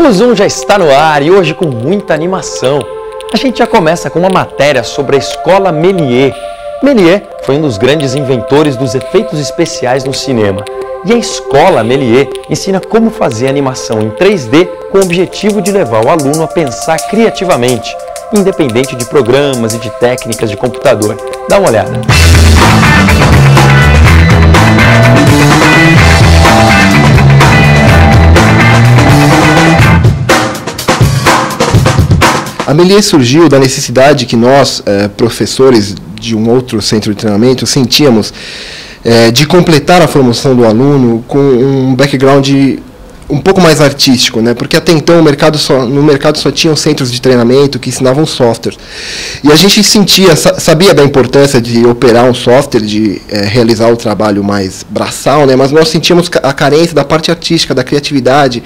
O Zoom já está no ar e hoje com muita animação. A gente já começa com uma matéria sobre a Escola Méliès. Méliès foi um dos grandes inventores dos efeitos especiais no cinema. E a Escola Méliès ensina como fazer animação em 3D com o objetivo de levar o aluno a pensar criativamente, independente de programas e de técnicas de computador. Dá uma olhada. A Méliès surgiu da necessidade que nós, professores de um outro centro de treinamento, sentíamos de completar a formação do aluno com um background um pouco mais artístico, né? Porque até então no mercado só tinham centros de treinamento que ensinavam software. E a gente sabia da importância de operar um software, de realizar o trabalho mais braçal, né? Mas nós sentíamos a carência da parte artística, da criatividade,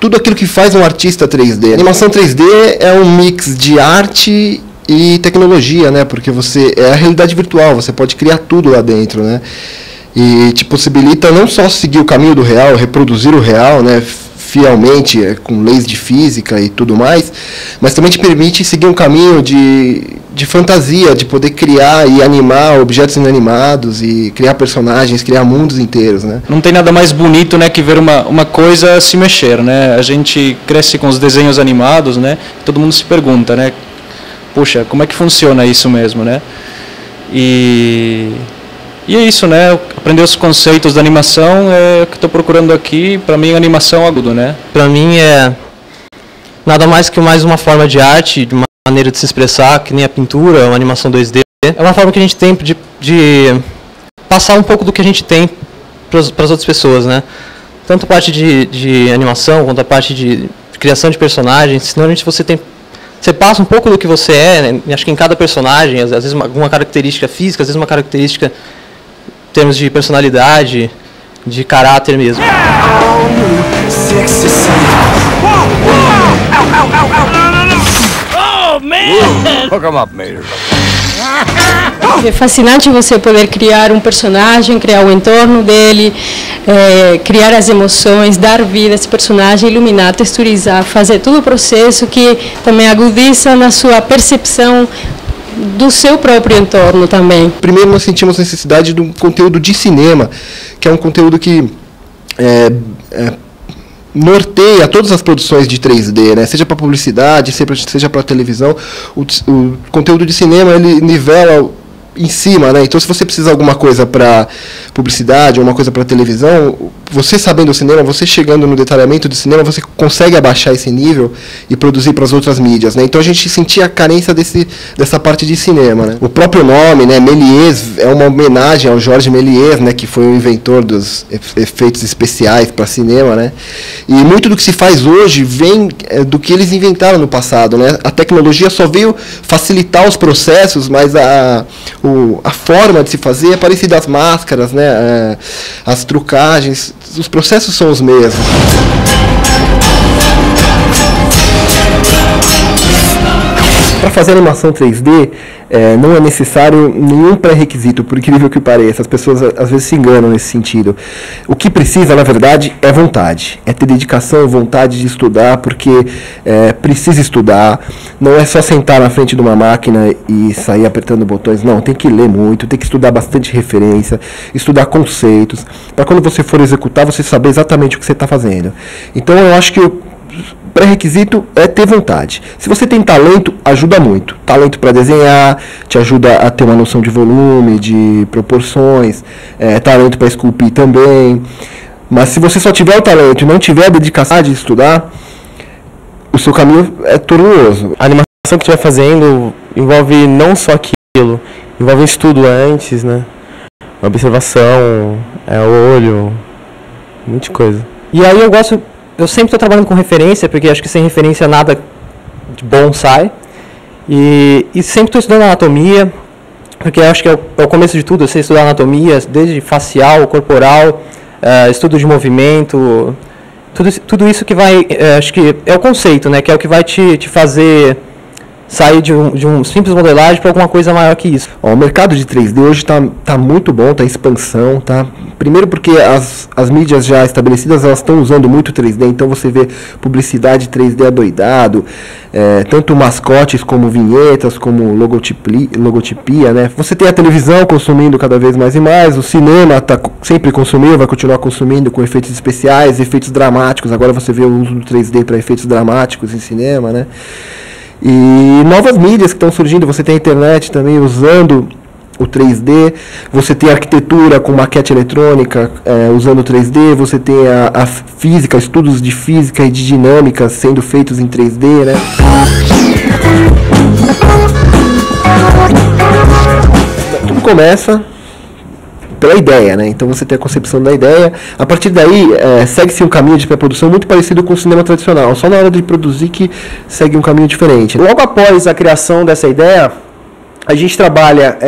tudo aquilo que faz um artista 3D. A animação 3D é um mix de arte e tecnologia, né? Porque é a realidade virtual, você pode criar tudo lá dentro, né? E te possibilita não só seguir o caminho do real, reproduzir o real, né, fielmente, com leis de física e tudo mais, mas também te permite seguir um caminho de fantasia, de poder criar e animar objetos inanimados e criar personagens, criar mundos inteiros, né? Não tem nada mais bonito, né, que ver uma coisa se mexer, né? A gente cresce com os desenhos animados, né? Todo mundo se pergunta, né? Puxa, como é que funciona isso mesmo, né? E é isso, né? Aprender os conceitos da animação é o que estou procurando aqui. Para mim, a animação é agudo, né? Para mim é nada mais que mais uma forma de arte, de uma maneira de se expressar, que nem a pintura, uma animação 2D. É uma forma que a gente tem de passar um pouco do que a gente tem para as outras pessoas, né? Tanto a parte de animação quanto a parte de criação de personagens. Senão você passa um pouco do que você é, né? Acho que em cada personagem, às vezes alguma característica física, às vezes uma característica em termos de personalidade, de caráter mesmo. É fascinante você poder criar um personagem, criar o entorno dele, criar as emoções, dar vida a esse personagem, iluminar, texturizar, fazer todo o processo que também agudiza na sua percepção do seu próprio entorno também. Primeiro nós sentimos necessidade de um conteúdo de cinema, que é um conteúdo que norteia todas as produções de 3D, né? Seja para publicidade, seja para televisão. O conteúdo de cinema ele nivela em cima, né? Então, se você precisa de alguma coisa para publicidade ou uma coisa para televisão, você sabendo o cinema, você chegando no detalhamento do cinema, você consegue abaixar esse nível e produzir para as outras mídias, né? Então, a gente sentia a carência dessa parte de cinema, né? O próprio nome, né, Méliès, é uma homenagem ao Georges Méliès, né, que foi o inventor dos efeitos especiais para cinema, né? E muito do que se faz hoje vem do que eles inventaram no passado, né? A tecnologia só veio facilitar os processos, mas a forma de se fazer é parecida às máscaras, né? As trucagens, os processos são os mesmos. Para fazer animação 3D, não é necessário nenhum pré-requisito, por incrível que pareça. As pessoas às vezes se enganam nesse sentido. O que precisa, na verdade, é vontade. É ter dedicação e vontade de estudar, porque precisa estudar. Não é só sentar na frente de uma máquina e sair apertando botões. Não, tem que ler muito, tem que estudar bastante referência, estudar conceitos, para quando você for executar, você saber exatamente o que você está fazendo. Então, eu acho que o pré-requisito é ter vontade. Se você tem talento, ajuda muito. Talento para desenhar, te ajuda a ter uma noção de volume, de proporções, talento para esculpir também. Mas se você só tiver o talento e não tiver a dedicação de estudar, o seu caminho é tortuoso. A animação que você vai fazendo envolve não só aquilo, envolve um estudo antes, né? Uma observação, o olho, muita coisa. E aí eu sempre estou trabalhando com referência, porque acho que sem referência nada de bom sai. E sempre estou estudando anatomia, porque acho que é o começo de tudo, você estudar anatomia, desde facial, corporal, estudo de movimento, tudo isso que vai, acho que é o conceito, né, que é o que vai te fazer sair de um simples modelagem para alguma coisa maior que isso. O mercado de 3D hoje está muito bom, está em expansão, tá? Primeiro porque as mídias já estabelecidas, elas estão usando muito 3D, então você vê publicidade 3D adoidado, tanto mascotes como vinhetas, como logotipia, né? Você tem a televisão consumindo cada vez mais e mais, o cinema sempre consumiu, vai continuar consumindo com efeitos especiais, efeitos dramáticos, agora você vê o uso do 3D para efeitos dramáticos em cinema, né? E novas mídias que estão surgindo, você tem a internet também usando o 3D, você tem a arquitetura com maquete eletrônica usando o 3D, você tem a física, estudos de física e de dinâmica sendo feitos em 3D, né? Tudo começa pela ideia, né? Então você tem a concepção da ideia, a partir daí segue-se um caminho de pré-produção muito parecido com o cinema tradicional, só na hora de produzir que segue um caminho diferente. Logo após a criação dessa ideia, a gente trabalha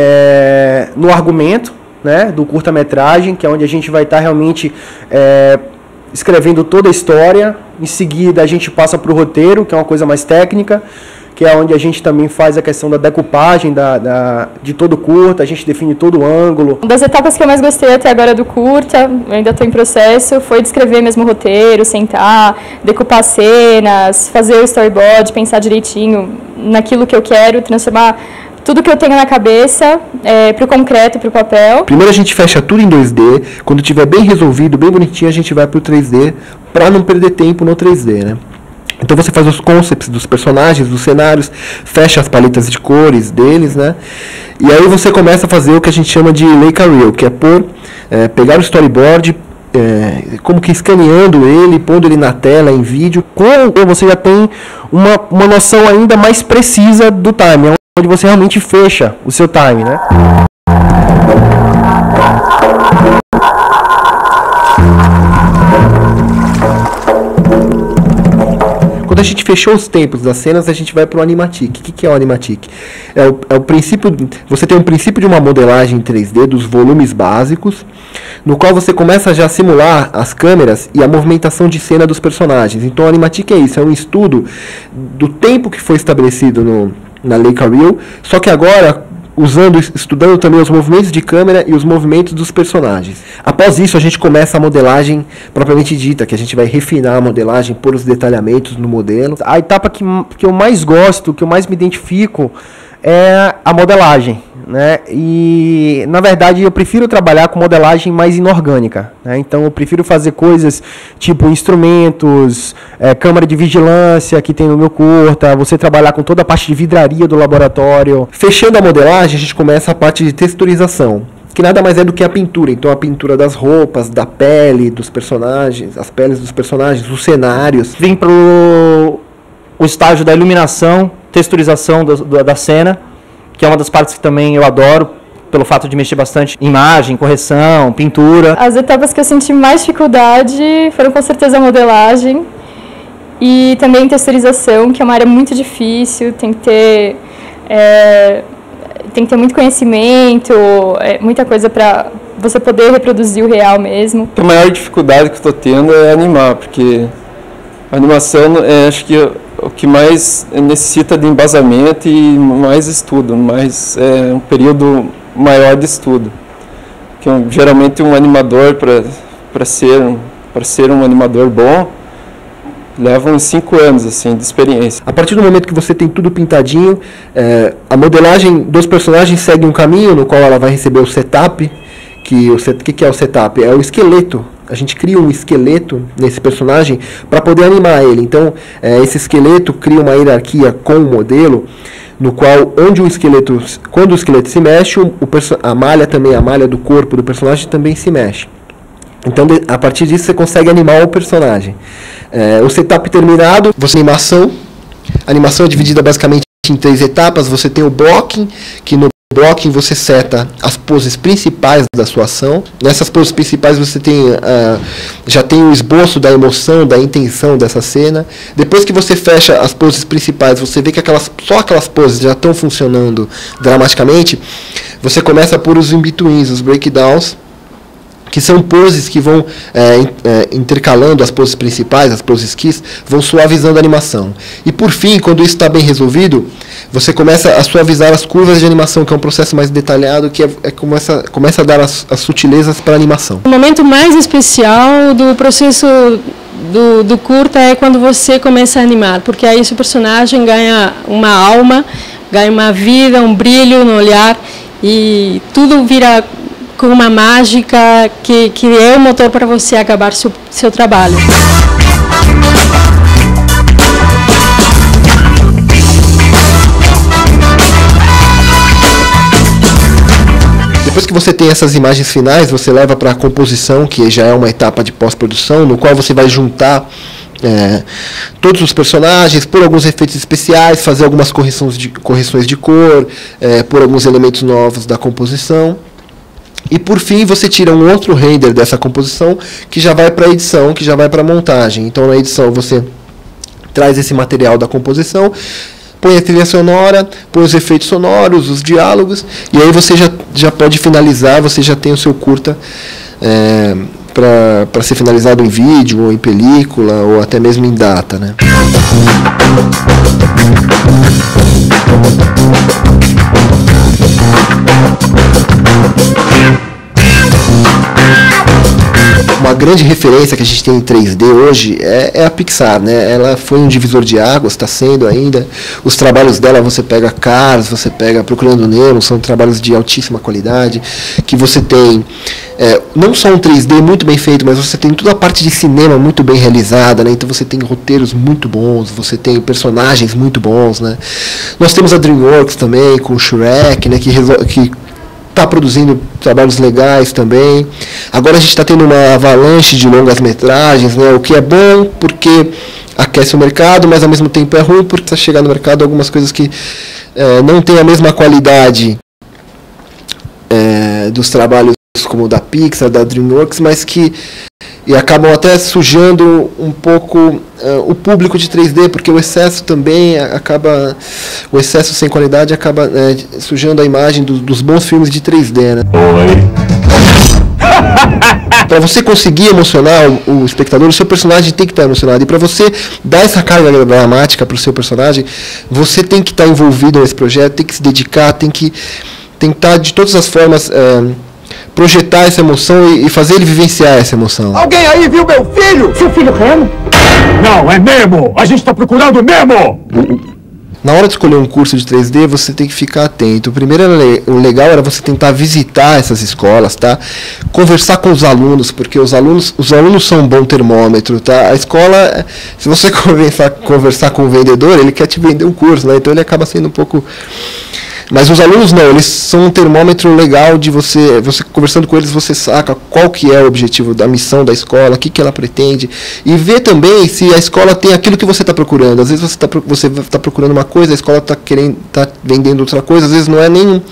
no argumento, né, do curta-metragem, que é onde a gente vai estar realmente escrevendo toda a história. Em seguida a gente passa para o roteiro, que é uma coisa mais técnica, que é onde a gente também faz a questão da decupagem de todo o curta, a gente define todo o ângulo. Das etapas que eu mais gostei até agora do curta, eu ainda estou em processo, foi de escrever mesmo o roteiro, sentar, decupar cenas, fazer o storyboard, pensar direitinho naquilo que eu quero, transformar tudo que eu tenho na cabeça para o concreto, para o papel. Primeiro a gente fecha tudo em 2D, quando tiver bem resolvido, bem bonitinho, a gente vai para o 3D, para não perder tempo no 3D, né? Então você faz os concepts dos personagens, dos cenários, fecha as paletas de cores deles, né? E aí você começa a fazer o que a gente chama de Leica Reel, que é pegar o storyboard, como que escaneando ele, pondo ele na tela, em vídeo. Você já tem uma noção ainda mais precisa do time, onde você realmente fecha o seu time, né? Quando a gente fechou os tempos das cenas, a gente vai para o animatic. O que é o animatic? É o princípio. Você tem um princípio de uma modelagem em 3D dos volumes básicos, no qual você começa já a simular as câmeras e a movimentação de cena dos personagens. Então o animatic é isso, é um estudo do tempo que foi estabelecido na Leica Reel, só que agora estudando também os movimentos de câmera e os movimentos dos personagens. Após isso, a gente começa a modelagem propriamente dita, que a gente vai refinar a modelagem, pôr os detalhamentos no modelo. A etapa que eu mais gosto, que eu mais me identifico, é a modelagem, né? E, na verdade, eu prefiro trabalhar com modelagem mais inorgânica, né? Então, eu prefiro fazer coisas tipo instrumentos, câmara de vigilância que tem no meu curta, você trabalhar com toda a parte de vidraria do laboratório. Fechando a modelagem, a gente começa a parte de texturização, que nada mais é do que a pintura. Então, a pintura das roupas, da pele dos personagens, as peles dos personagens, os cenários. Vim para o estágio da iluminação, texturização da cena, que é uma das partes que também eu adoro, pelo fato de mexer bastante em imagem, correção, pintura. As etapas que eu senti mais dificuldade foram com certeza a modelagem e também texturização, que é uma área muito difícil, tem que ter muito conhecimento, muita coisa para você poder reproduzir o real mesmo. A maior dificuldade que eu estou tendo é animar, porque a animação acho que o que mais necessita de embasamento e mais estudo, um período maior de estudo. Que geralmente um animador, para ser um animador bom, leva uns 5 anos assim, de experiência. A partir do momento que você tem tudo pintadinho, a modelagem dos personagens segue um caminho no qual ela vai receber o setup. O que é o setup? É o esqueleto. A gente cria um esqueleto nesse personagem para poder animar ele. Então, esse esqueleto cria uma hierarquia com o modelo, no qual, quando o esqueleto se mexe, a malha do corpo do personagem também se mexe. Então, a partir disso, você consegue animar o personagem. O setup terminado, a animação é dividida basicamente em 3 etapas. Você tem o blocking, que no blocking você seta as poses principais da sua ação. Nessas poses principais você já tem o esboço da emoção, da intenção dessa cena. Depois que você fecha as poses principais, você vê que só aquelas poses já estão funcionando dramaticamente. Você começa por os in-betweens, os breakdowns, que são poses que vão intercalando as poses principais, as poses keys, vão suavizando a animação. E por fim, quando isso está bem resolvido, você começa a suavizar as curvas de animação, que é um processo mais detalhado, que começa a dar as sutilezas para a animação. O momento mais especial do processo do curta é quando você começa a animar, porque aí seu personagem ganha uma alma, ganha uma vida, um brilho no olhar, e tudo vira com uma mágica que é o motor para você acabar seu trabalho. Depois que você tem essas imagens finais, você leva para a composição, que já é uma etapa de pós-produção, no qual você vai juntar todos os personagens, pôr alguns efeitos especiais, fazer algumas correções de cor, pôr alguns elementos novos da composição. E por fim você tira um outro render dessa composição que já vai para a edição, que já vai para a montagem. Então na edição você traz esse material da composição, põe a trilha sonora, põe os efeitos sonoros, os diálogos, e aí você já pode finalizar, você já tem o seu curta para ser finalizado em vídeo, ou em película, ou até mesmo em data, né? Uma grande referência que a gente tem em 3D hoje é a Pixar, né? Ela foi um divisor de águas, está sendo ainda. Os trabalhos dela, você pega Cars, você pega Procurando Nemo, são trabalhos de altíssima qualidade, que você tem não só um 3D muito bem feito, mas você tem toda a parte de cinema muito bem realizada, né? Então você tem roteiros muito bons, você tem personagens muito bons, né? Nós temos a DreamWorks também, com o Shrek, né? Que está produzindo trabalhos legais também. Agora a gente está tendo uma avalanche de longas metragens, né? O que é bom porque aquece o mercado, mas ao mesmo tempo é ruim porque está chegando no mercado algumas coisas que não têm a mesma qualidade dos trabalhos como o da Pixar, da DreamWorks, mas que acabam até sujando um pouco o público de 3D, porque o excesso também o excesso sem qualidade acaba sujando a imagem dos bons filmes de 3D, né? Para você conseguir emocionar o espectador, o seu personagem tem que estar emocionado. E para você dar essa carga dramática para o seu personagem, você tem que estar envolvido nesse projeto, tem que se dedicar, tem que tentar de todas as formas projetar essa emoção e fazer ele vivenciar essa emoção. Alguém aí viu meu filho? Seu filho Remo? Não, é Nemo! A gente está procurando Nemo! Na hora de escolher um curso de 3D, você tem que ficar atento. Primeiro, o legal era você tentar visitar essas escolas, tá? Conversar com os alunos, porque os alunos são um bom termômetro, tá? A escola, se você conversar com o vendedor, ele quer te vender um curso, né? Então ele acaba sendo um pouco... Mas os alunos não, eles são um termômetro legal de você conversando com eles, você saca qual que é o objetivo da missão da escola, o que ela pretende, e ver também se a escola tem aquilo que você está procurando. Às vezes você está procurando uma coisa, a escola está vendendo outra coisa, às vezes não é nenhum,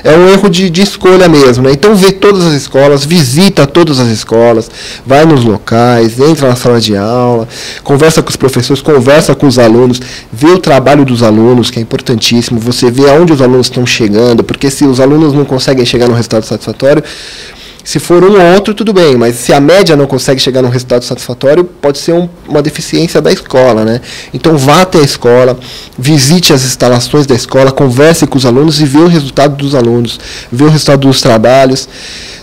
é um erro de escolha mesmo, né? Então vê todas as escolas, visita todas as escolas, vai nos locais, entra na sala de aula, conversa com os professores, conversa com os alunos, vê o trabalho dos alunos, que é importantíssimo, você vê aonde os alunos estão chegando, porque se os alunos não conseguem chegar num resultado satisfatório, se for um ou outro, tudo bem, mas se a média não consegue chegar num resultado satisfatório, pode ser uma deficiência da escola, né? Então vá até a escola, visite as instalações da escola, converse com os alunos e vê o resultado dos alunos, vê o resultado dos trabalhos.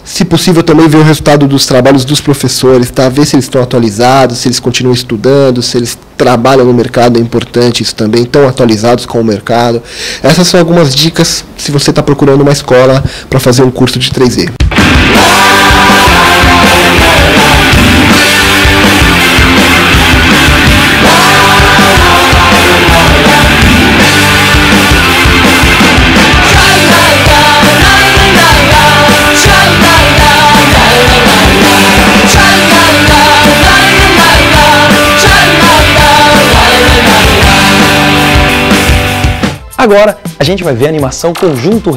Se possível, também ver o resultado dos trabalhos dos professores, tá? Ver se eles estão atualizados, se eles continuam estudando, se eles trabalham no mercado, é importante isso também, estão atualizados com o mercado. Essas são algumas dicas se você está procurando uma escola para fazer um curso de 3D. Agora, a gente vai ver a animação Conjunto